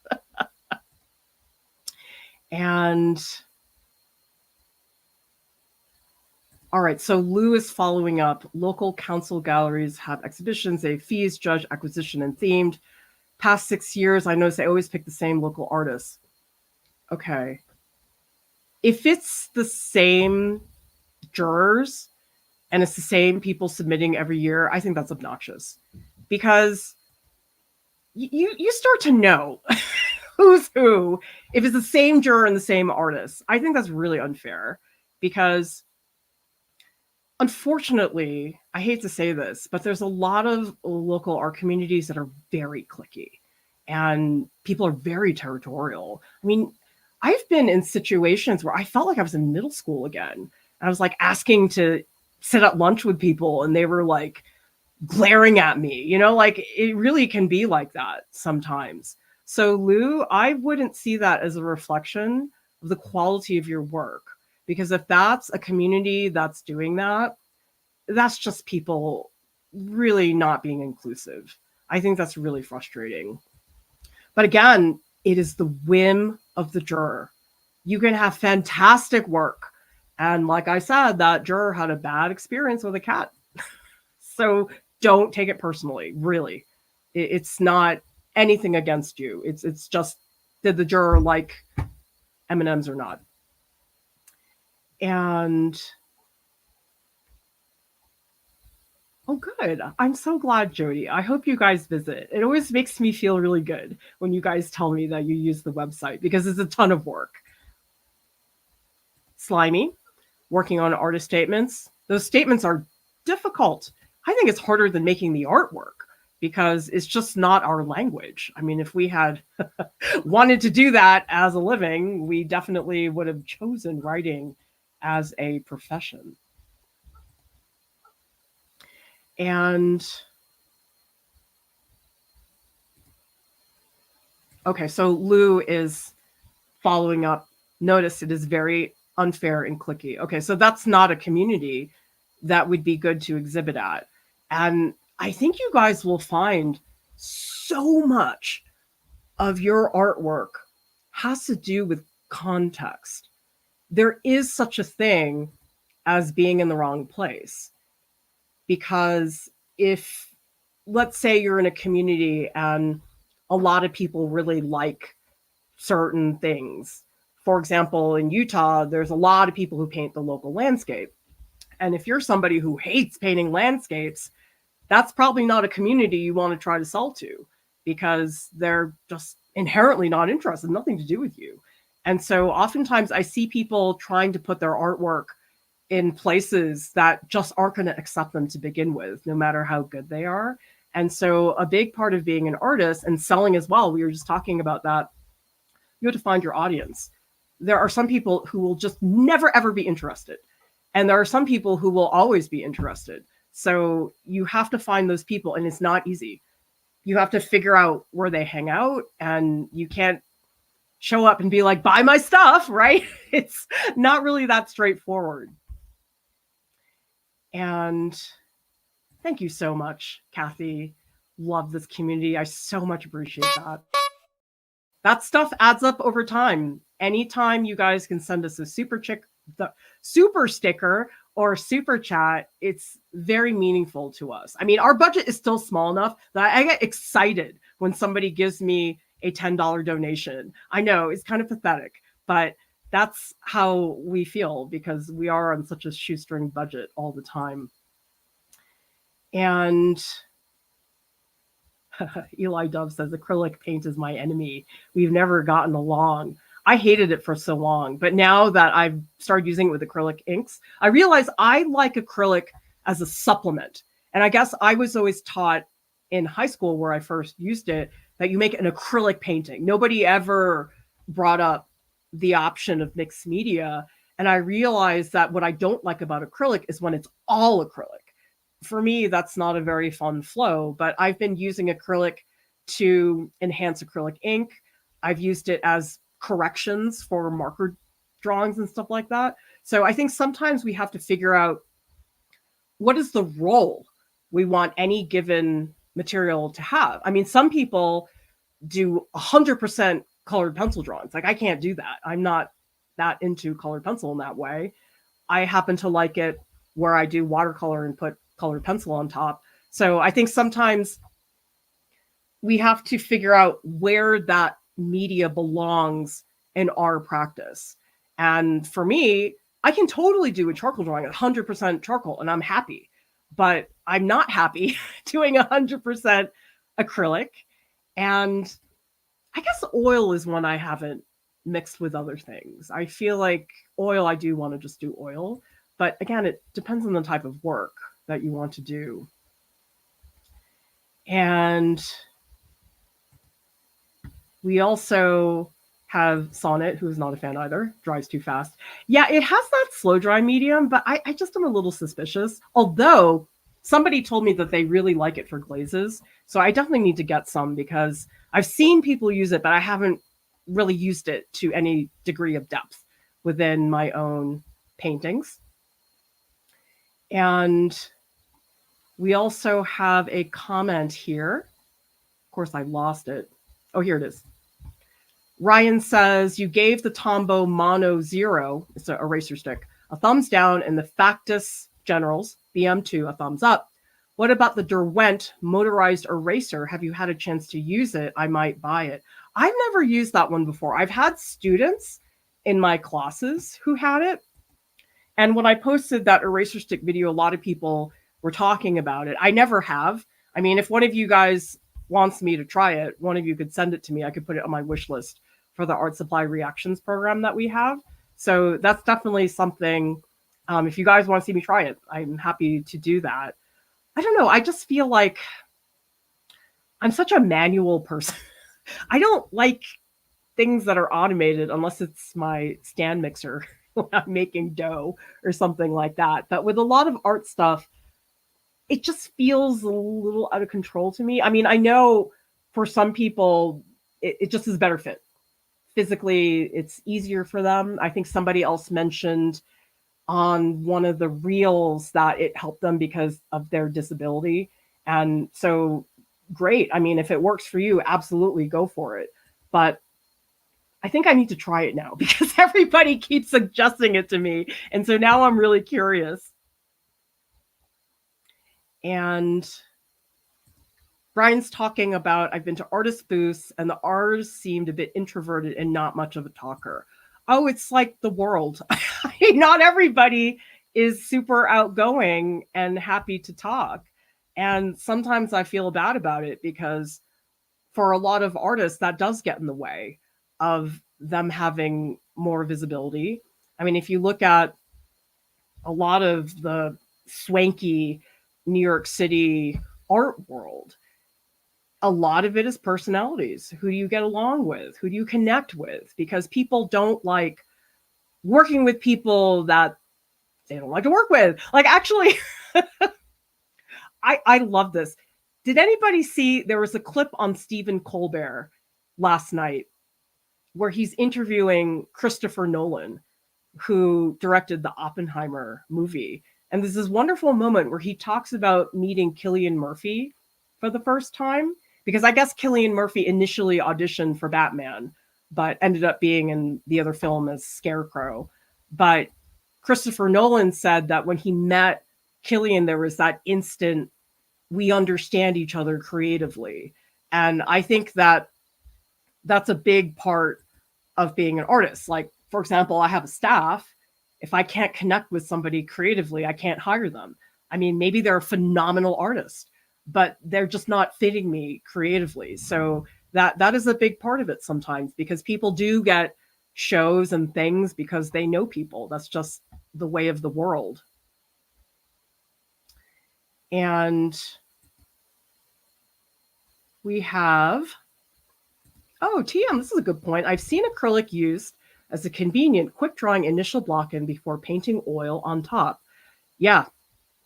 And all right, so Lou is following up. Local council galleries have exhibitions, they have fees, judge, acquisition, and themed. Past 6 years, I noticed they always pick the same local artists. Okay. If it's the same jurors and it's the same people submitting every year, I think that's obnoxious, because you start to know who's who if it's the same juror and the same artist. I think that's really unfair, because unfortunately, I hate to say this, but there's a lot of local art communities that are very cliquey and people are very territorial. I mean, I've been in situations where I felt like I was in middle school again. I was like asking to sit at lunch with people and they were like glaring at me, like it really can be like that sometimes. So Lou, I wouldn't see that as a reflection of the quality of your work, because if that's a community that's doing that, that's just people really not being inclusive. I think that's really frustrating. But again, it is the whim of the juror. You can have fantastic work. And like I said, that juror had a bad experience with a cat. So don't take it personally, really. It's not anything against you. It's just, did the juror like M&Ms or not? And oh, good. I'm so glad, Jody. I hope you guys visit. It always makes me feel really good when you guys tell me that you use the website, because it's a ton of work. Slimy, working on artist statements. Those statements are difficult. I think it's harder than making the artwork, because it's just not our language. I mean, if we had wanted to do that as a living, we definitely would have chosen writing as a profession. And okay, so Lou is following up. Notice it is very unfair and cliquey. Okay, so that's not a community that would be good to exhibit at. And I think you guys will find so much of your artwork has to do with context. There is such a thing as being in the wrong place, because if, let's say you're in a community and a lot of people really like certain things. For example, in Utah, there's a lot of people who paint the local landscape. And if you're somebody who hates painting landscapes, that's probably not a community you want to try to sell to, because they're just inherently not interested, nothing to do with you. And so oftentimes I see people trying to put their artwork in places that just aren't going to accept them to begin with, no matter how good they are. And so a big part of being an artist and selling as well, we were just talking about that, you have to find your audience. There are some people who will just never, ever be interested. And there are some people who will always be interested. So you have to find those people, and it's not easy. You have to figure out where they hang out, and you can't show up and be like, buy my stuff, right? It's not really that straightforward. And thank you so much, Kathy. Love this community. I so much appreciate that. that stuff adds up over time. Anytime you guys can send us a super sticker or super chat, it's very meaningful to us. I mean, our budget is still small enough that I get excited when somebody gives me a $10 donation. I know it's kind of pathetic, but that's how we feel because we are on such a shoestring budget all the time. And Eli Dove says acrylic paint is my enemy. We've never gotten along. I hated it for so long, but now that I've started using it with acrylic inks, I realize I like acrylic as a supplement. And I guess I was always taught in high school where I first used it that you make an acrylic painting. Nobody ever brought up the option of mixed media. And I realized that what I don't like about acrylic is when it's all acrylic. For me, that's not a very fun flow, but I've been using acrylic to enhance acrylic ink. I've used it as corrections for marker drawings and stuff like that. So I think sometimes we have to figure out what is the role we want any given material to have. I mean, some people do 100% colored pencil drawings. Like I can't do that. I'm not that into colored pencil in that way. I happen to like it where I do watercolor and put colored pencil on top. So I think sometimes we have to figure out where that media belongs in our practice. And for me, I can totally do a charcoal drawing at 100% charcoal and I'm happy, but I'm not happy doing 100% acrylic. And I guess oil is one I haven't mixed with other things. I feel like oil, I do want to just do oil, but again, it depends on the type of work that you want to do. And we also have Sonnet, who's not a fan either, dries too fast. Yeah, it has that slow dry medium, but I just am a little suspicious. Although somebody told me that they really like it for glazes. So I definitely need to get some because I've seen people use it, but I haven't really used it to any degree of depth within my own paintings. And we also have a comment here. Of course, I lost it. Oh, here it is. Ryan says, you gave the Tombow Mono Zero, it's an eraser stick, a thumbs down, and the Factus Generals, BM2, a thumbs up. What about the Derwent motorized eraser? Have you had a chance to use it? I might buy it. I've never used that one before. I've had students in my classes who had it. And when I posted that eraser stick video, a lot of people were talking about it. I never have. I mean, if one of you guys wants me to try it, one of you could send it to me. I could put it on my wish list for the art supply reactions program that we have. So that's definitely something. If you guys want to see me try it, I'm happy to do that. I don't know. I just feel like I'm such a manual person. I don't like things that are automated unless it's my stand mixer when I'm making dough or something like that. But with a lot of art stuff, it just feels a little out of control to me. I mean, I know for some people, it just is a better fit. Physically, it's easier for them. I think somebody else mentioned on one of the reels that it helped them because of their disability. And so great. I mean, if it works for you, absolutely go for it. But I think I need to try it now because everybody keeps suggesting it to me. And so now I'm really curious. And Brian's talking about, I've been to artist booths and the artists seemed a bit introverted and not much of a talker. Oh, it's like the world. Not everybody is super outgoing and happy to talk. And sometimes I feel bad about it because for a lot of artists, that does get in the way of them having more visibility. I mean, if you look at a lot of the swanky New York City art world, a lot of it is personalities. Who do you get along with? Who do you connect with? Because people don't like working with people that they don't like to work with. Like, actually, I love this. Did anybody see, there was a clip on Stephen Colbert last night where he's interviewing Christopher Nolan, who directed the Oppenheimer movie. And there's this wonderful moment where he talks about meeting Cillian Murphy for the first time, because I guess Cillian Murphy initially auditioned for Batman, but ended up being in the other film as Scarecrow. But Christopher Nolan said that when he met Cillian, there was that instant, we understand each other creatively. And I think that that's a big part of being an artist. Like, for example, I have a staff. If I can't connect with somebody creatively, I can't hire them. I mean, maybe they're a phenomenal artist, but they're just not fitting me creatively. So that is a big part of it sometimes, because people do get shows and things because they know people. That's just the way of the world. And we have, oh, TM, this is a good point. I've seen acrylic used as a convenient quick drawing initial block-in before painting oil on top. Yeah,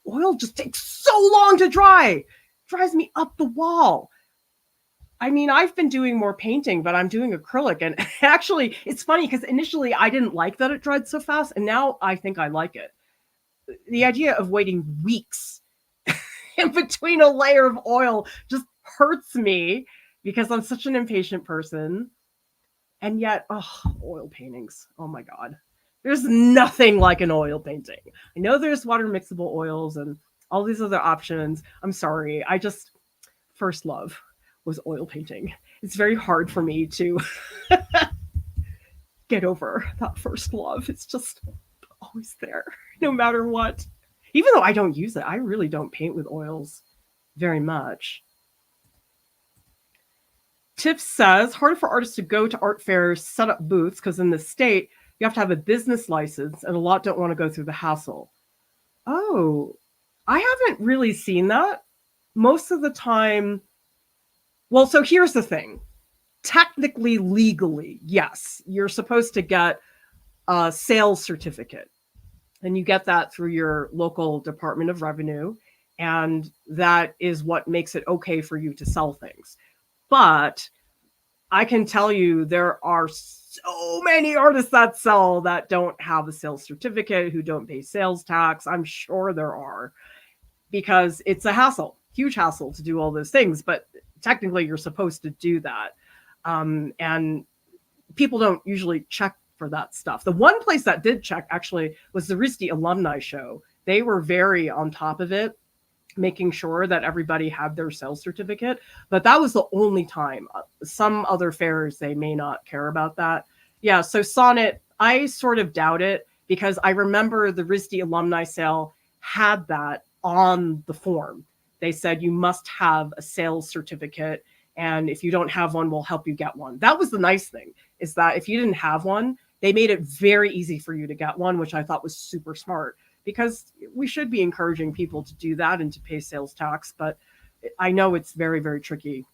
oil just takes so long to dry. Drives me up the wall. I mean, I've been doing more painting, but I'm doing acrylic. And actually, it's funny because initially I didn't like that it dried so fast. And now I think I like it. The idea of waiting weeks in between a layer of oil just hurts me because I'm such an impatient person. And yet, oil paintings. Oh my God. There's nothing like an oil painting. I know there's water mixable oils and all these other options. I'm sorry. First love was oil painting. It's very hard for me to get over that first love. It's just always there, no matter what. Even though I don't use it, I really don't paint with oils very much. Tiff says, harder for artists to go to art fairs, set up booths, because in the state, you have to have a business license, and a lot don't want to go through the hassle. Oh, I haven't really seen that. Most of the time, well, so here's the thing. Technically, legally, yes, you're supposed to get a sales certificate. And you get that through your local Department of Revenue. And that is what makes it okay for you to sell things. But I can tell you there are so many artists that sell that don't have a sales certificate, who don't pay sales tax. I'm sure there are, because it's a hassle, huge hassle to do all those things. But technically, you're supposed to do that. And people don't usually check for that stuff. The one place that did check actually was the RISD alumni show. They were very on top of it, making sure that everybody had their sales certificate. But that was the only time. Some other fairs, they may not care about that. Yeah, so Sonnet, I sort of doubt it, because I remember the RISD alumni sale had that on the form. They said you must have a sales certificate, and if you don't have one, we'll help you get one. That was the nice thing, is that if you didn't have one, they made it very easy for you to get one, which I thought was super smart, because we should be encouraging people to do that and to pay sales tax. But I know it's very, very tricky.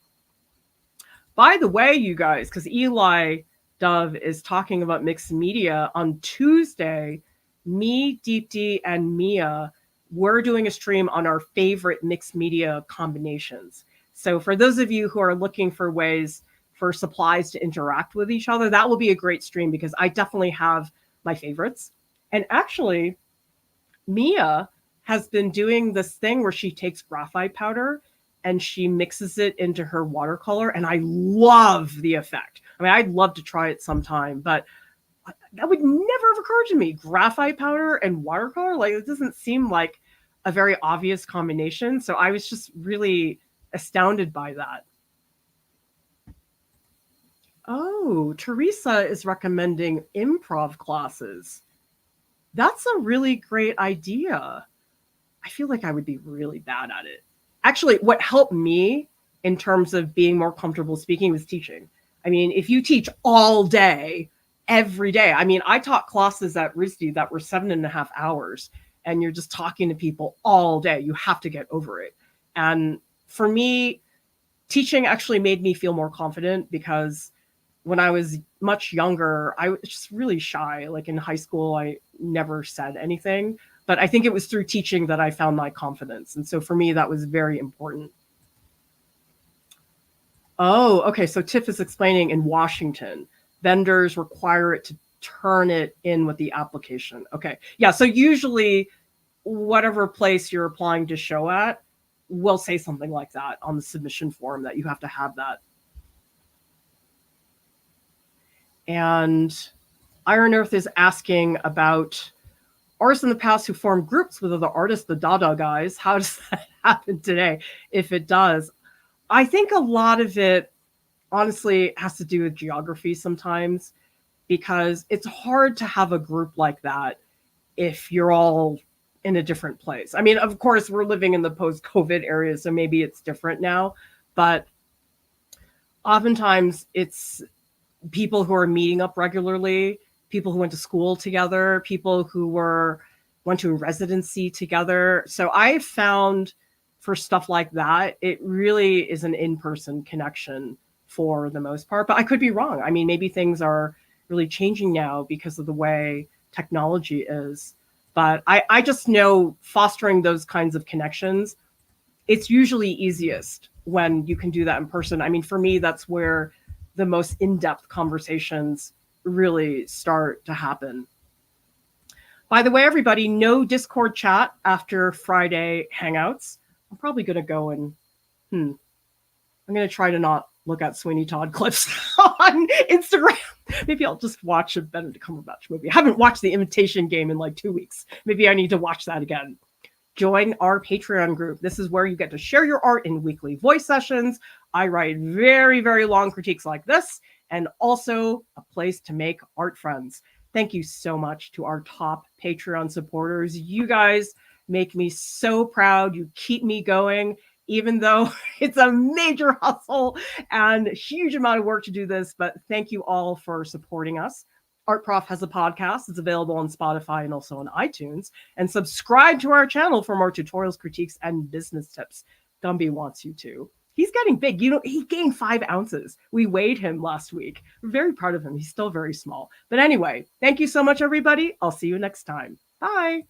By the way, you guys, because Eli Dove is talking about mixed media on Tuesday, me, Deepti, and Mia, we're doing a stream on our favorite mixed media combinations. So for those of you who are looking for ways for supplies to interact with each other, that will be a great stream, because I definitely have my favorites. And actually, Mia has been doing this thing where she takes graphite powder and she mixes it into her watercolor, and I love the effect. I mean, I'd love to try it sometime, but that would never have occurred to me. Graphite powder and watercolor, like, it doesn't seem like a very obvious combination. So I was just really astounded by that. Oh, Teresa is recommending improv classes. That's a really great idea. I feel like I would be really bad at it. Actually, what helped me in terms of being more comfortable speaking was teaching. I mean, if you teach all day, every day, I mean, I taught classes at RISD that were 7.5 hours, and you're just talking to people all day. You have to get over it. And for me, teaching actually made me feel more confident, because when I was much younger, I was just really shy. Like in high school, I never said anything, but I think it was through teaching that I found my confidence. And so for me, that was very important. Oh, okay. So Tiff is explaining in Washington, vendors require it to turn it in with the application. Okay. Yeah. So usually whatever place you're applying to show at, will say something like that on the submission form, that you have to have that. And Iron Earth is asking about artists in the past who formed groups with other artists, the Dada guys. How does that happen today? If it does, I think a lot of it honestly has to do with geography sometimes, because it's hard to have a group like that if you're all in a different place. I mean, of course, we're living in the post-COVID area, so maybe it's different now, but oftentimes it's people who are meeting up regularly, people who went to school together, people who went to a residency together. So I found for stuff like that, it really is an in-person connection for the most part. But I could be wrong. I mean, maybe things are really changing now because of the way technology is. But I just know fostering those kinds of connections, it's usually easiest when you can do that in person. I mean, for me, that's where the most in-depth conversations really start to happen. By the way, everybody, no Discord chat after Friday Hangouts. I'm probably going to go and, I'm going to try to not look at Sweeney Todd clips on Instagram. Maybe I'll just watch a Benedict Cumberbatch movie. I haven't watched The Imitation Game in like 2 weeks. Maybe I need to watch that again. Join our Patreon group. This is where you get to share your art in weekly voice sessions. I write very, very long critiques like this, and also a place to make art friends. Thank you so much to our top Patreon supporters. You guys make me so proud. You keep me going, even though it's a major hustle and a huge amount of work to do this. But thank you all for supporting us. Art Prof has a podcast. It's available on Spotify and also on iTunes. And subscribe to our channel for more tutorials, critiques, and business tips. Gumby wants you to. He's getting big. You know, he gained 5 ounces. We weighed him last week. We're very proud of him. He's still very small. But anyway, thank you so much, everybody. I'll see you next time. Bye.